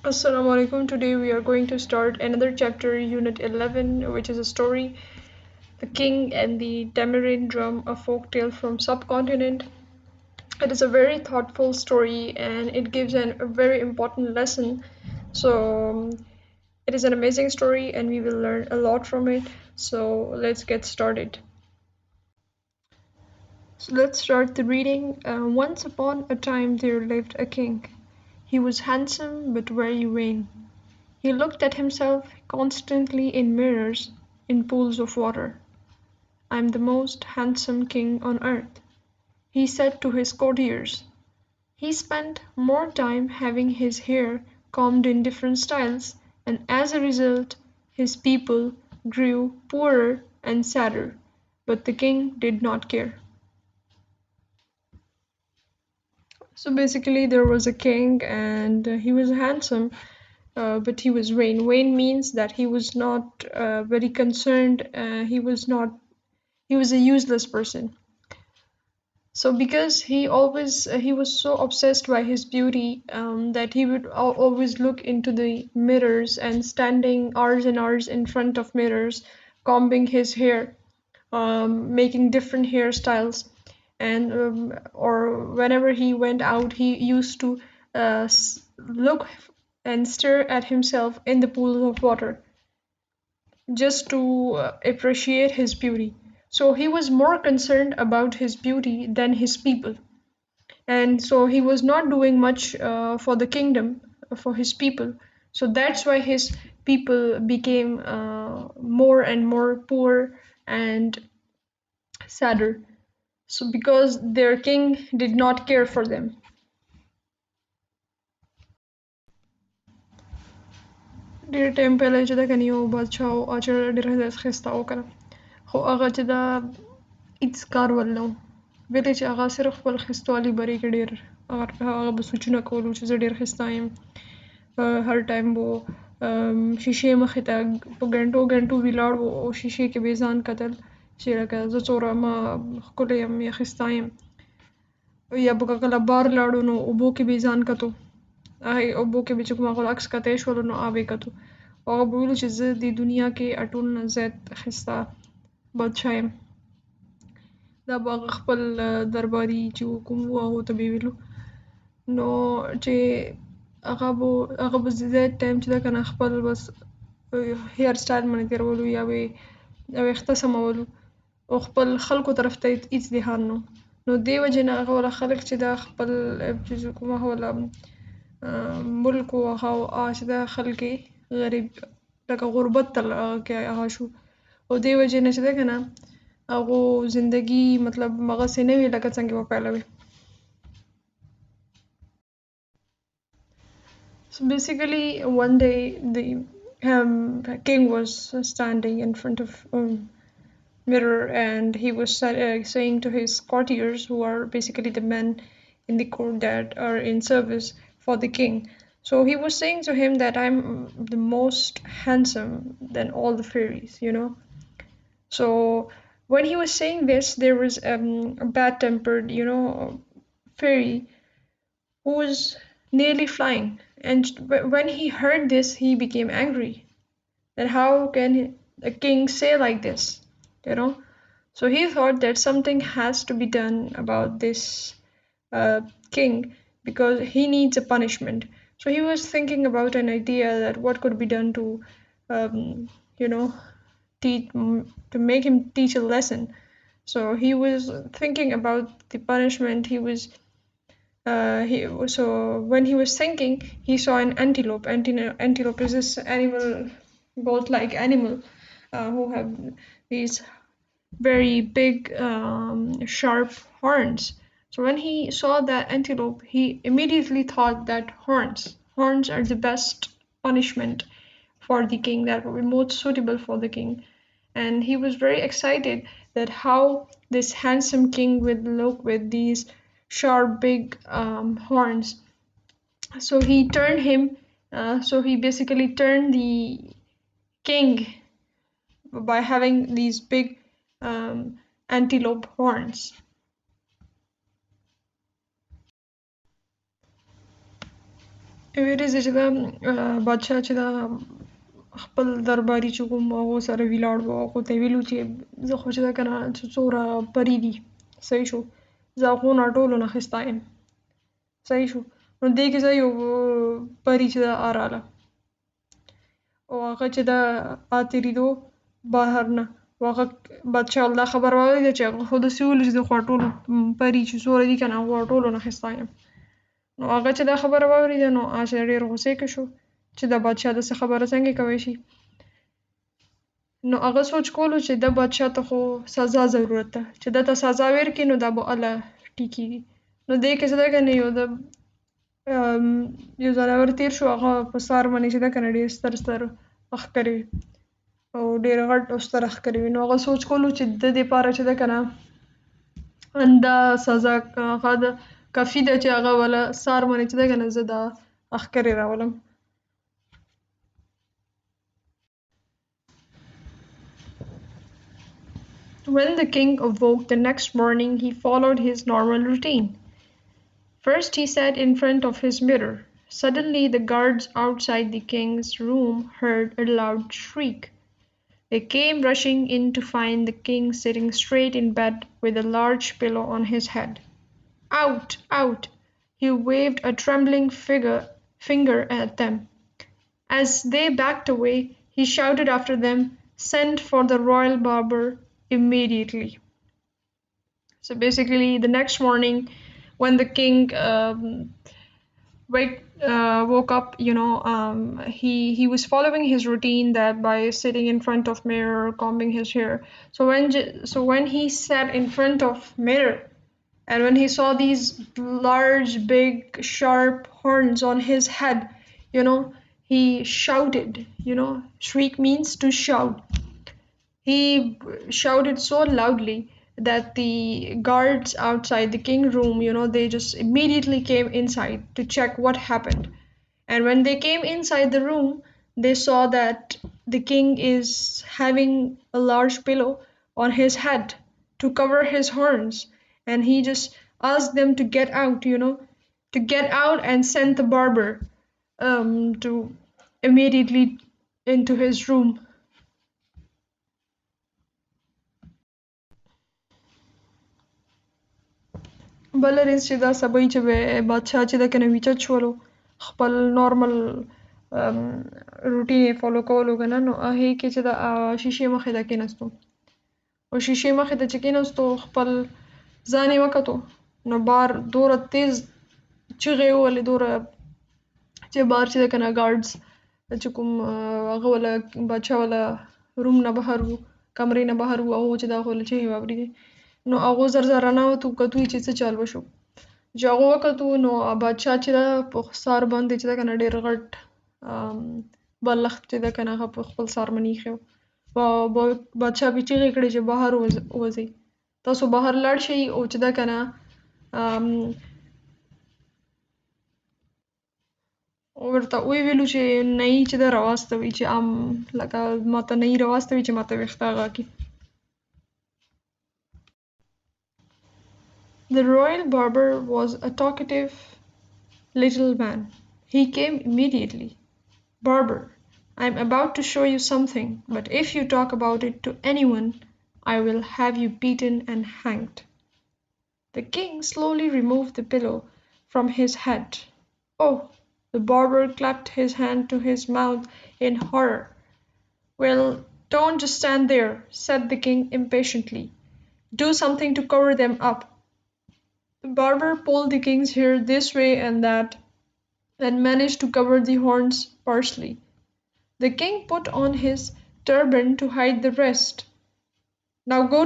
Assalamu alaikum. Today we are going to start another chapter, Unit 11, which is a story The King and the Tamarind Drum, a folk tale from subcontinent. It is a very thoughtful story and it gives a very important lesson. So, it is an amazing story and we will learn a lot from it. So, let's get started. So, let's start the reading. Once upon a time there lived a king. He was handsome but very vain. He looked at himself constantly in mirrors, in pools of water. "I'm the most handsome king on earth," he said to his courtiers. He spent more time having his hair combed in different styles, and as a result, his people grew poorer and sadder. But the king did not care. So basically, there was a king, and he was handsome, but he was vain. Vain means that he was not very concerned. He was a useless person. So because he was so obsessed by his beauty that he would always look into the mirrors and standing hours and hours in front of mirrors, combing his hair, making different hairstyles, and or whenever he went out, he used to look and stare at himself in the pool of water just to appreciate his beauty. So he was more concerned about his beauty than his people. And so he was not doing much for the kingdom, for his people. So that's why his people became more and more poor and sadder. So because their king did not care for them. ډېر ټایم پهله چې ده که نه یو بادشاه و چې ډېر ښایسته و که نه خو هغه چې ده هېڅ کار ول نه و ولې چې هغه صرف خپل ښایستوالي برې کې ډېر هغه به سوچونه کولو چې زه ډېر ښایسته یم هر ټایم به شیشې مخې ته په ګنټو ګنټو ولاړ و او شیشې کې به یې ځان کتل چې لکه زه څومره ښکلی یم یا ښایسته یم یا به کله بار لاړو نو اوبو کې به یې ځان کتو اوبو کې به چې کوم هغه عکس کتی شولو نو هغه به یې کتو هغه به ویلو چې زه د دنیا کې ټول نه زیات ښایسته بادشاه یم دا به هغه خپل درباري چې کوم و هغو ته به یې ویلو نو چې هغه به زیات ټایم چې ده که نه خپل بس هیر سټایل باندې تېرولو یا به یې ویښته سمولو او خپل خلکو طرف ته هېڅ دهان نه نو دې وجې نه هغه والا خلک چې دا خپل چې کوم هغه والا ملک و هغه چې دا خلک غریب لکه غربت ته کې هغه شو او دې وجې نه چې ده که نه هغو زندګي مطلب هغسې نه وي لکه څنګه به پیله وي. So basically, one day the king was standing in front of mirror and he was saying to his courtiers, who are basically the men in the court that are in service for the king. So he was saying to him that I'm the most handsome than all the fairies, you know. So when he was saying this, there was a bad-tempered, fairy who was nearly flying. And when he heard this, he became angry. That how can a king say like this? You know? So he thought that something has to be done about this king because he needs a punishment. So he was thinking about an idea that what could be done to, you know, teach to make him teach a lesson. So he was thinking about the punishment. So when he was thinking, he saw an antelope. Antelope is this animal, goat-like animal, who have these very big, sharp horns. So when he saw that antelope, he immediately thought that horns are the best punishment for the king, that would be most suitable for the king. And he was very excited that how this handsome king would look with these sharp, big horns. So he turned him. So he basically turned the king by having these big antelope horns. ویرې زه چې دا بادشاه چې دا خپل درباري چې کوم هغو سره ولاړ و هغو ته یې ویلو چې زه خو چې دا که نه چې څومره پري دي صحیح شو زه هغو نه ټولو نه ښایسته یم صحیح شو نو دې کې زه یو پري چې ده راغله او هغه چې ده تېرېدو بهر نه او هغه بادشاه دا خبره واورېده چې هغه خو داسې وویل چې زه خو ټولو پري چې څومره دي که نه هغو ټولو نه ښایسته یم نو هغه چې دا خبره واورېده نو هغه ډېر غوسې کې شو چې دا بادشاه داسې خبره څنګه کوی شي نو هغه سوچ کولو چې د بادشاه ته خو سزا ضرورت ده چې ده ته سزا ورکړي نو دا به هله ټیکېږي نو دې کې څه ده که نه یو ځناور تېر شو هغه په سار باندې چې ده که نه ډېر ستر ستر ښکرې وي او ډېر غټ او ستر ښکرې وي نو هغه سوچ کولو چې د دپاره چې ده که نه دا سزا هغه ده کافي ده چې هغه وله سار باندې چې ده که نه زه دا ښکرې راولم When the king awoke the next morning, he followed his normal routine. First, he sat in front of his mirror. Suddenly, the guards outside the king's room heard a loud shriek. They came rushing in to find the king sitting straight in bed with a large pillow on his head. Out! Out! He waved a trembling finger at them. As they backed away, he shouted after them, "Send for the royal barber immediately." So basically, the next morning, when the king woke up, he was following his routine that by sitting in front of mirror, combing his hair. So when he sat in front of mirror, and when he saw these large, big, sharp horns on his head, he shouted. Shriek means to shout. He shouted so loudly that the guards outside the king room, they just immediately came inside to check what happened. And when they came inside the room, they saw that the king is having a large pillow on his head to cover his horns. And he just asked them to get out, to get out and send the barber to immediately into his room. بله ورځ چې دا سبی چې بادشاه چې ده که نه ویچت شولو خپل نارمل روټین یې فالو کولو که نه نو هغې کې چې د شیشې مخې ته کېناستو او شیشې مخې ته چې کېناستو خپل ځان یې وکتو نو بار دومره تیز چیغې یې ووهلې دومره چې بار چې ده که نه ګارډز چې کوم هغه وله بادشاه وله روم نه بهر وو کمرې نه بهر وو هغو چې دا هغه وله چیغې واورېدې نو هغو زر زر راننوتو کتو یې چې څه چل وشو چې هغو وکتو نو بادشاه چې ده په سار باندې چې ده که نه ډېر غټ بالښت چې ده که نه هغه په خپل سار باندې ایښی و بادشاه پرې چیغې کړې چې بهر ووځئ تاسو بهر لاړ شئ او چې ده که نه ورته ویې ویلو چې نهي چې ده راواستوئ چې لکه ماته نهي راواستوئ چې ماته ویښته هغه کړي The royal barber was a talkative little man. He came immediately. "Barber, I'm about to show you something, but if you talk about it to anyone, I will have you beaten and hanged." The king slowly removed the pillow from his head. "Oh!" The barber clapped his hand to his mouth in horror. "Well, don't just stand there," said the king impatiently. "Do something to cover them up." The barber pulled the king's hair this way and that, and managed to cover the horns partially. The king put on his turban to hide the rest. "Now go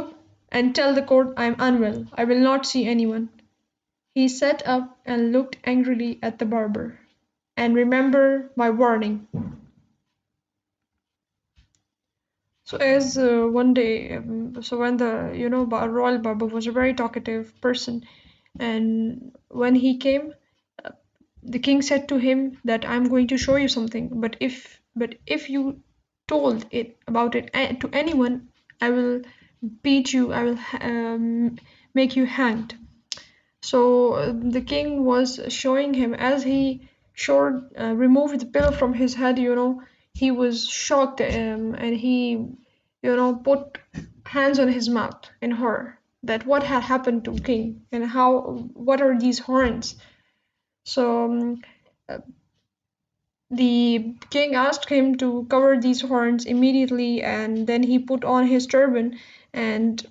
and tell the court I am unwell. I will not see anyone." He sat up and looked angrily at the barber. "And remember my warning." So as one day, so when the royal barber was a very talkative person, and when he came, the king said to him that I'm going to show you something, but if you told it about it to anyone, I will beat you. I will make you hanged. So the king was showing him as he removed the pillow from his head, he was shocked, and he, put hands on his mouth in horror that what had happened to King and what are these horns? So the king asked him to cover these horns immediately, and then he put on his turban, and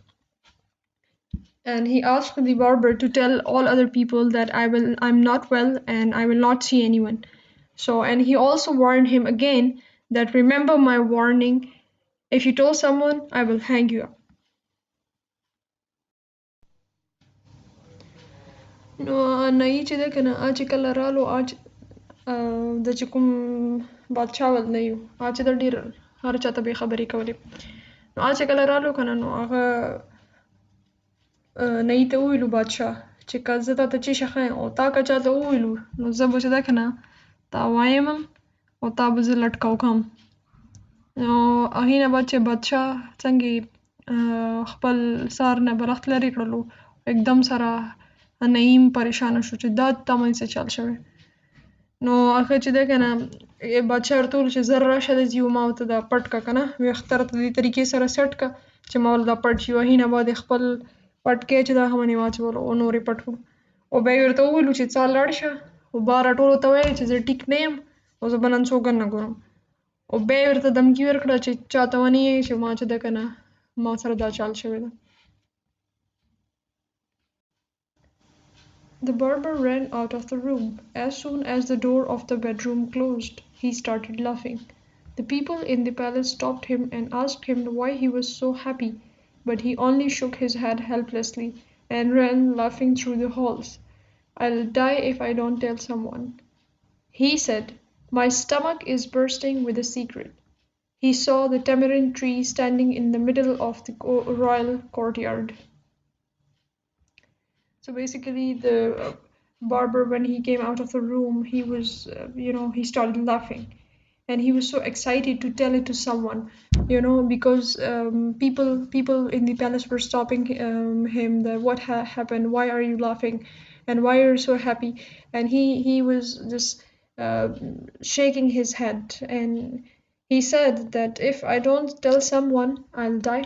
he asked the barber to tell all other people that I'm not well and I will not see anyone. So, and he also warned him again that remember my warning, if you told someone, I will hang you up. نو نايي چې ده کنه چې کله رالو د چې کوم بادشاه ول نه یو چې د ډیر هر چاته به خبرې کولې نو چې کله رالو کنه نو هغه نايي ته وویلو بادشاه چې که زه تاته چې شخه او تا که چاته وویلو نو زه به چې ده کنه تا وایم او تا به زه لټکاو کوم نو هغې نه بعد چې بادشاه څنګه خپل سار نه بلخت لرې کړلو एकदम سره نعیم پریشانه شو چې دا تا منځ څه چل شوی نو هغه چې ده کنه بادشاه ورته وویل چې زر راشه داسې یو ما ورته دا پټ که کنه ویښته راته دې طریقې سره سیټ که چې ما ول دا پټ شي هغې نه بعد خپل پټکی چې دا هغه باندې واچولو او نور یې پټ کړو او بیا یې ورته وویلو چې ځه لاړ شه او باره ټولو ته وایه چې زه ټیک نه یم او زه به نن څوک نه ګورم او بیا یې ورته دمکي ورکړه چې چاته ونه یې چې ما چې ده کنه ما سره دا چال شوی ده. The barber ran out of the room. As soon as the door of the bedroom closed, he started laughing. The people in the palace stopped him and asked him why he was so happy, but he only shook his head helplessly and ran laughing through the halls. I'll die if I don't tell someone. He said, my stomach is bursting with a secret. He saw the tamarind tree standing in the middle of the royal courtyard. So basically, the barber, when he came out of the room, he was, he started laughing. And he was so excited to tell it to someone, because people in the palace were stopping him that what happened, why are you laughing, and why are you so happy? And he was just shaking his head, and he said that if I don't tell someone, I'll die.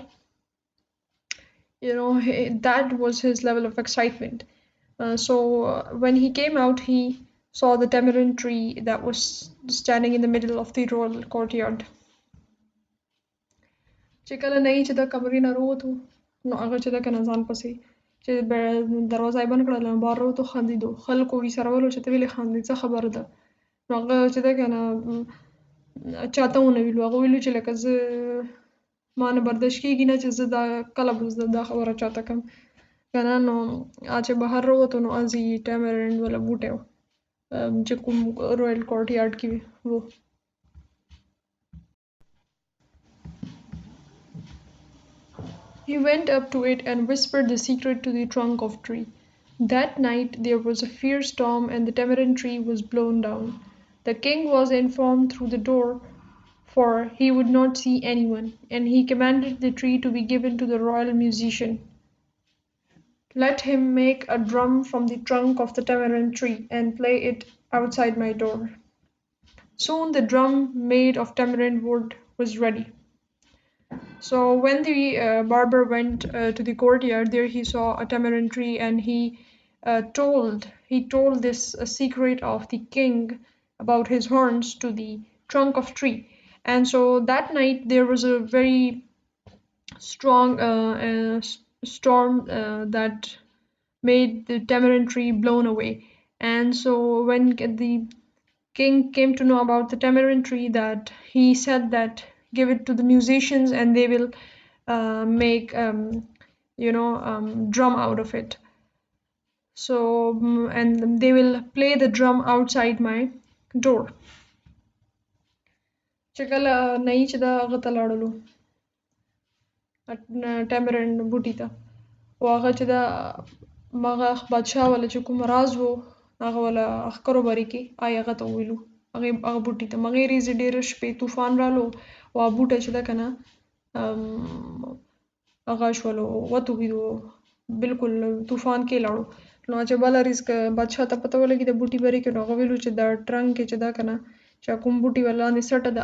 That was his level of excitement. So when he came out, he saw the tamarind tree that was standing in the middle of the royal courtyard. چې کله نه چې د کمرې نه راووتو نو هغه چې ده کنه ځان پسې چې دروازه یې بند کړله نو بهر راووتو خندېدو خلکو یې سره ولو چې ته ولې خاندې څه خبره ده نو هغه چې ده کنه چاته ونه ویلو هغه ویلو چې لکه زه ما نه برداشت کېږي نه چې زه دا کله به زه دا خبره چاته کوم کنه نو چې بهر راووتو نو هسې ټامرنډ والا بوټی و چې کوم رویل کورټ یارډ کې و. He went up to it and whispered the secret to the trunk of tree. That night there was a fierce storm and the tamarind tree was blown down. The king was informed through the door, for he would not see anyone, and he commanded the tree to be given to the royal musician. Let him make a drum from the trunk of the tamarind tree and play it outside my door. Soon the drum made of tamarind wood was ready. So when the barber went to the courtyard, there he saw a tamarind tree, and he told this secret of the king about his horns to the trunk of tree. And so that night there was a very strong storm that made the tamarind tree blown away. And so when the king came to know about the tamarind tree, that he said that give it to the musicians and they will make drum out of it. So and they will play the drum outside my door. چې کله نایي چې دا هغه ته لاړلو ټامرنډ بوټي ته او هغه چې دا هغه بادشاه والا چې کوم راز و هغه والا ښکرو بارې کې هغه ته وویلو هغه بوټي ته هغې ورځې ډېره شپې طوفان رالو او هغه بوټی چې ده که نه هغه شولو وتوږېدو بلکل طوفان کې لاړو نو چې بله ریځ که بادشاه ته پته ولګي د بوټي بارې کې نو هغه ویلو چې دا ټرنک کې چې دا که نه چې کوم بوټي ولا لاندې سټه ده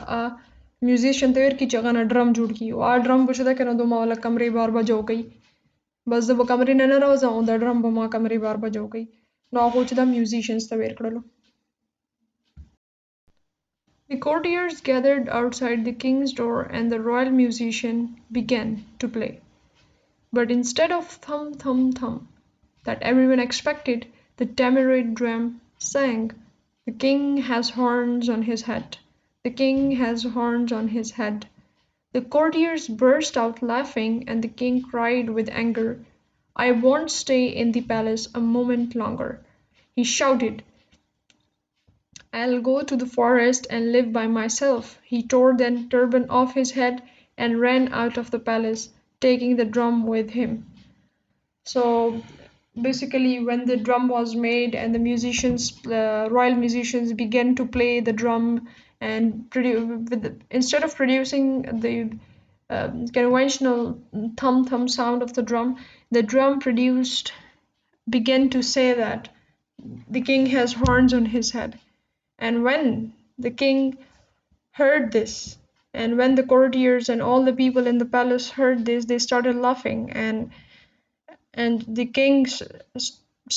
میوزیشین ته ورکړي چې هغه نه ډرم جوړ کړي او ډرم به چې ده که نه دوی ما والا کمرې بار بجو کوي بس زه به کمرې نه راوځم او دا ډرم به ما کمرې بار بجو کوي نو هغو چې دا میوزیشینز ته ورکړلو. The courtiers gathered outside the king's door and the royal musician began to play. But instead of thum thum thum that everyone expected, the tamarind drum sang, "The king has horns on his head. The king has horns on his head." The courtiers burst out laughing, and the king cried with anger, "I won't stay in the palace a moment longer." He shouted, "I'll go to the forest and live by myself." He tore the turban off his head and ran out of the palace, taking the drum with him. So basically, when the drum was made and the musicians, the royal musicians, began to play the drum and instead of producing the conventional thumb thumb sound of the drum began to say that the king has horns on his head. And when the king heard this, and when the courtiers and all the people in the palace heard this, they started laughing, and the king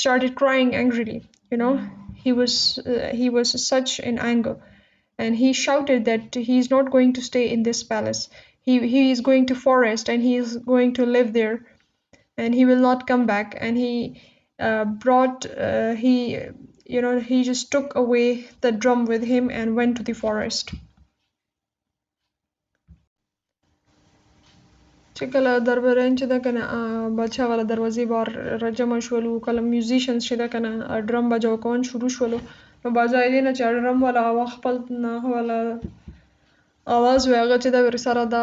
started crying angrily. You know, he was such in anger, and he shouted that he's not going to stay in this palace. He is going to forest, and he is going to live there, and he will not come back. And he just took away the drum with him and went to the forest. چې کله درباریان چې ده که نه بادشاه والا دروازې بار راجمع شولو کله میوزیشنز چې ده که نه ډرم بجو کول شروع شولو نو بازای دی نه چې ډرم والا خپل هغه والا اواز وی هغه چې ده ورسره دا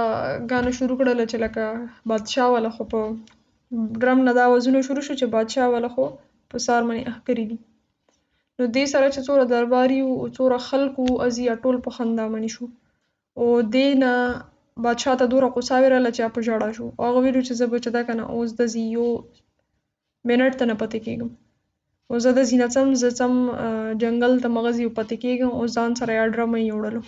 ګانه شروع کړله چې لکه بادشاه والا خو په ډرم نه دا آوازونه شروع شو چې بادشاه والا خو په سار باندې اخکري دي نو دې سره چې څومره درباري وو څومره خلک وو ازي ټول په خندا باندې شو او دې نه بادشاه ته دومره غوسه ورغله چې په ژړا شو او هغه ویلو چې زه به چې ده که نه اوس داسې یو منټ ته نه پاتې کېږم او زه داسې نه ځم زه ځم جنګل ته مغزي پاتې کېږم او ځان سره یا ډرمه یې وړلو.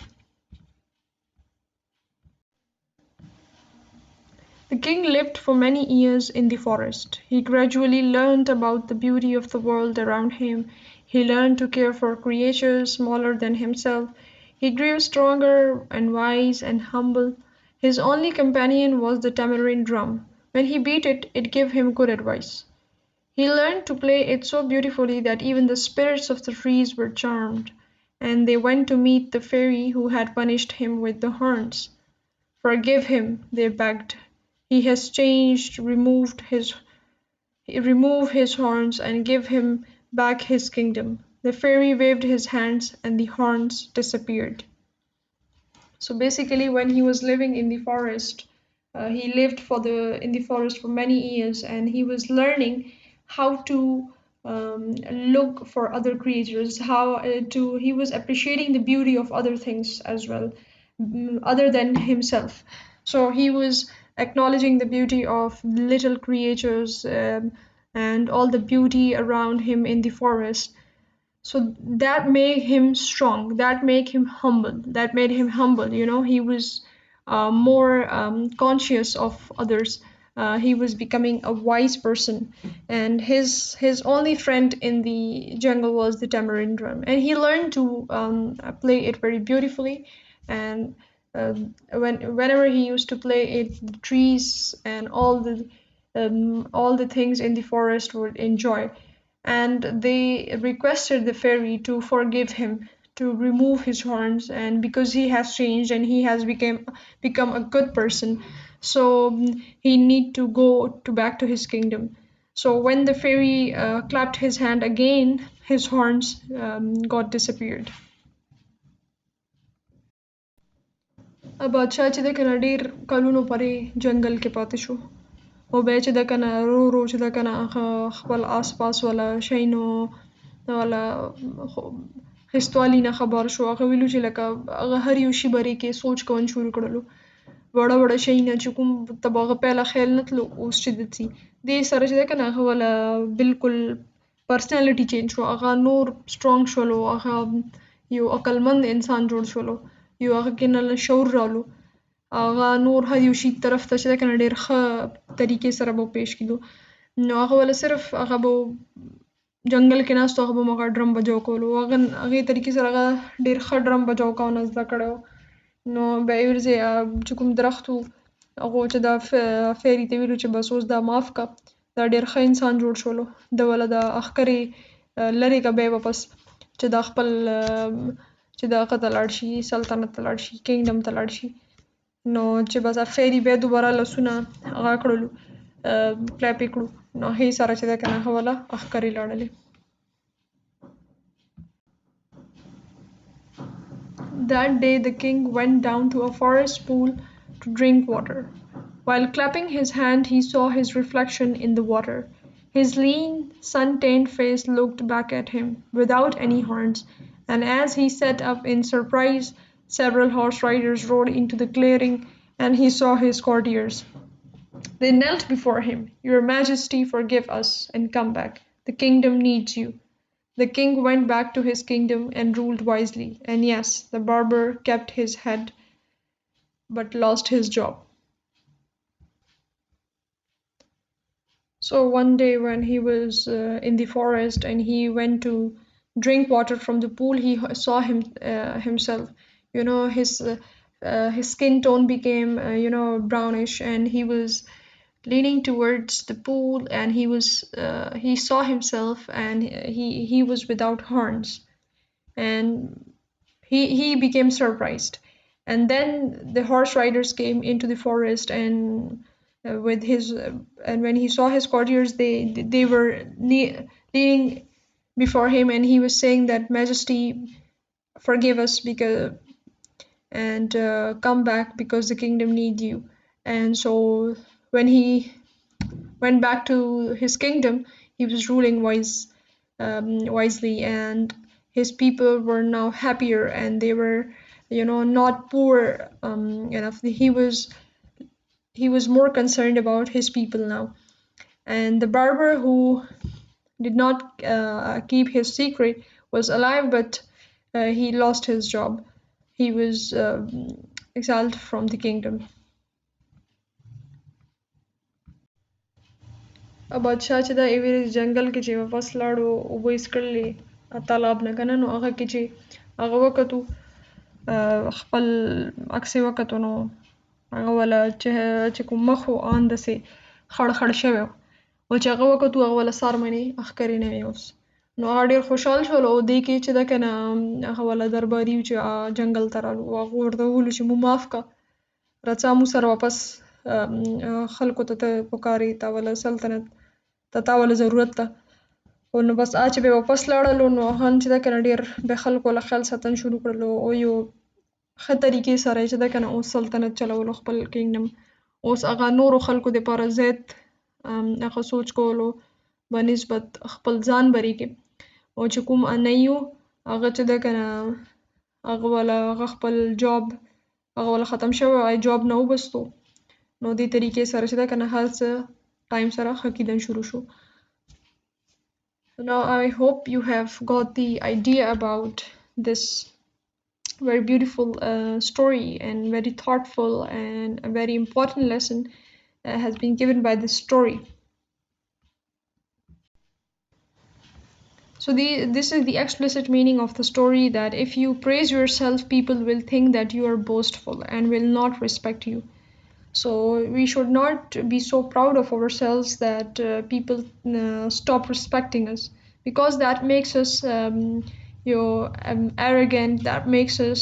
The king lived for many years in the forest. He gradually learned about the beauty of the world around him. He learned to care for creatures smaller than himself. He grew stronger and wise and humble. His only companion was the tamarind drum. When he beat it, it gave him good advice. He learned to play it so beautifully that even the spirits of the trees were charmed, and they went to meet the fairy who had punished him with the horns. "Forgive him," they begged. "He has changed. Remove his horns and give him back his kingdom." The fairy waved his hands and the horns disappeared. So basically, when he was living in the forest, he lived in the forest for many years, and he was learning how to look for other creatures. He was appreciating the beauty of other things as well, other than himself. So he was acknowledging the beauty of little creatures and all the beauty around him in the forest. So that made him strong, that made him humble. He was more conscious of others. He was becoming a wise person, and his only friend in the jungle was the tamarind drum, and he learned to play it very beautifully. And whenever he used to play it, the trees and all the things in the forest would enjoy, and they requested the fairy to forgive him, to remove his horns, and because he has changed and he has become a good person, so he need to go back to his kingdom. So when the fairy clapped his hand again, his horns got disappeared. بادشاه چې ده که نه ډېر کلونو پورې جنګل کې پاتې شو او بیا چې ده که نه ورو چې ده که نه خپل آس پاس والا شیانو والا خیستوالي نه خبر شو هغه ویلو چې لکه هغه هر یو شي بارې کې سوچ کول شروع کړلو وړه وړه شیونه چې کوم ته به هغه پهله خیال نه تلو اوس چې دسي دې سره چې ده که نه هغه والا بالکل personality change شو هغه نور strong شولو هغه یو عقلمند انسان جوړ شولو یو هغه کې نه شعور رالو هغه نور هر یو شي طرف ته چې کنه ډېر ښه طریقې سره به پیش کیدو نو هغه ولا صرف هغه به جنگل کې ناستو هغه به مغه ډرم بجاو کولو هغه طریقې سره هغه ډېر ښه ډرم بجاو کاو نه زده کړو نو به یې ورځي چې کوم درخت و هغه چې دا فیری ته ویلو چې بس اوس دا معاف کا دا ډېر ښه انسان جوړ شولو د ولا د اخکرې لری کا به واپس چې دا خپل چې دا قتل لاړ شي سلطنت ته لاړ شي کینګډم ته لاړ شي نو چې بس فیری به دوباره لسونه هغه کړلو کلیپ یې کړو نو هغې سره چې ده که نه هغه وله اخکرې لاړلې That day the king went down to a forest pool to drink water. While clapping his hand, he saw his reflection in the water. His lean, sun-tanned face looked back at him, without any horns, and as he sat up in surprise, several horse riders rode into the clearing, and he saw his courtiers. They knelt before him. Your Majesty, forgive us and come back. The kingdom needs you. The king went back to his kingdom and ruled wisely, and yes, the barber kept his head but lost his job. So one day when he was in the forest and he went to drink water from the pool, he saw himself. You know, his skin tone became brownish, and he was leaning towards the pool, and he saw himself, and he was without horns, and he became surprised. And then the horse riders came into the forest, and with his and when he saw his courtiers, they were leaning before him, and he was saying that Majesty, forgive us because and come back because the kingdom need you. And so when he went back to his kingdom, he was ruling wisely, and his people were now happier, and they were, not poor enough. He was more concerned about his people now. And the barber who did not keep his secret was alive, but he lost his job. He was exiled from the kingdom. بادشاه چې د یوې جنګل کې چې واپس لاړو اوبه یې څښلې تالاب نه که نه نو هغه کې چې هغه وکتو خپل عکس یې وکتو نو هغه وله چې کوم مخ و ان داسې خړ خړ شوی و او چې هغه وکتو هغه وله څارمنې ښکارې نه وې اوس نو هغه ډېر خوشحال شول او دې کې چې ده که نه هغه وله درباري و چې جنګل ته رالو او هغه ورته وویلو چې مو معاف که راځه موږ سره واپس خلکو ته ته پکارې تا وله سلطنت ته تا وله ضرورت ده او نو بس چې به واپس لاړلو نو هغه چې ده که نه ډېر به خلکو له خیال ساتن شروع کړلو او یو ښه طریقې سره یې چې ده که نه اوس سلطنت چلولو خپل کینګډم اوس هغه نورو خلکو دپاره زیات هغه سوچ کولو به نسبت خپل ځان بري کې او چې کوم انۍ و هغه چې ده که نه هغه وله هغه خپل جاب هغه وله ختم شوی جاب نه وبستو نو دې طریقې سره چې ده که نه هر څه ټایم سره ښه کیدن شروع شو Now I hope you have got the idea about this very beautiful story and very thoughtful and a very important lesson has been given by this story. So this is the explicit meaning of the story, that if you praise yourself, people will think that you are boastful and will not respect you. So we should not be so proud of ourselves that people stop respecting us, because that makes us arrogant, that makes us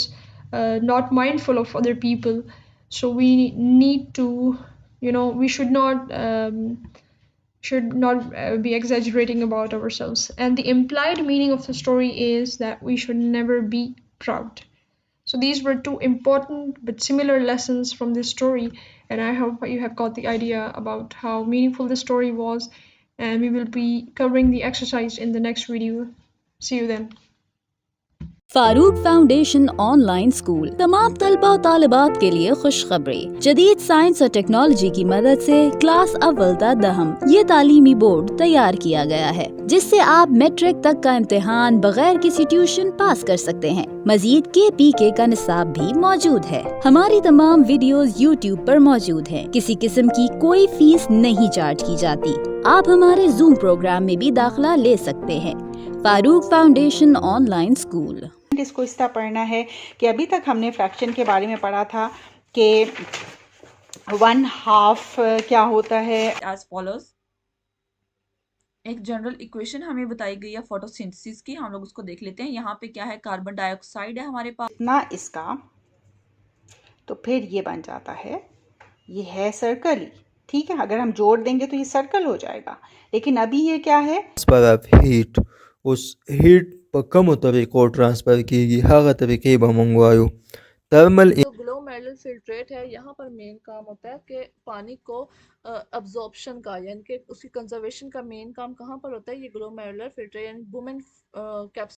not mindful of other people. So we need to, we should not be exaggerating about ourselves. And the implied meaning of the story is that we should never be proud. So these were two important but similar lessons from this story, and I hope you have got the idea about how meaningful the story was, and we will be covering the exercise in the next video. See you then. Farooq foundation online school तमाम तलबा और तालिबात के लिए खुशखबरी। जदीद science और technology की मदद से क्लास अव्वल ता दहम ये तालीमी बोर्ड तैयार किया गया है, जिससे आप मैट्रिक तक का इम्तिहान बगैर किसी ट्यूशन पास कर सकते हैं। मजीद KPK का निसाब भी मौजूद है। हमारी तमाम वीडियोस YouTube पर मौजूद हैं। किसी किस्म की कोई फीस नहीं चार्ज की जाती। आप हमारे जूम प्रोग्राम में भी दाखिला ले सकते हैं। Farooq foundation online school. इसको इस तरह पढ़ना है कि अभी तक हमने फ्रैक्शन के बारे में पढ़ा था कि 1/2 क्या होता है। एज फॉलोज, एक जनरल इक्वेशन हमें बताई गई है फोटोसिंथेसिस की, हम लोग उसको देख लेते हैं। यहाँ पे क्या है, कार्बन डाइऑक्साइड है हमारे पास इतना इसका, तो फिर ये बन जाता है, ये है सर्कल ही, ठीक है। अगर हम जोड़ देंगे तो ये सर्कल हो जाएगा, लेकिन अभी ये क्या है, ट्रांसफर ऑफ हीट उस हीट पर कम तरीक़ों ट्रांसफ़र की हर तरीके पर मंगवायो थर्मल जो ग्लोमेरुलर फिल्ट्रेट है, यहाँ पर मेन काम होता है कि पानी को अब्जॉर्प्शन का, यानी कि उसकी कंजर्वेशन का मेन काम कहाँ पर होता है, ये ग्लोमेरुलर फिल्ट्रेट यानी वुमेन कैप्सूल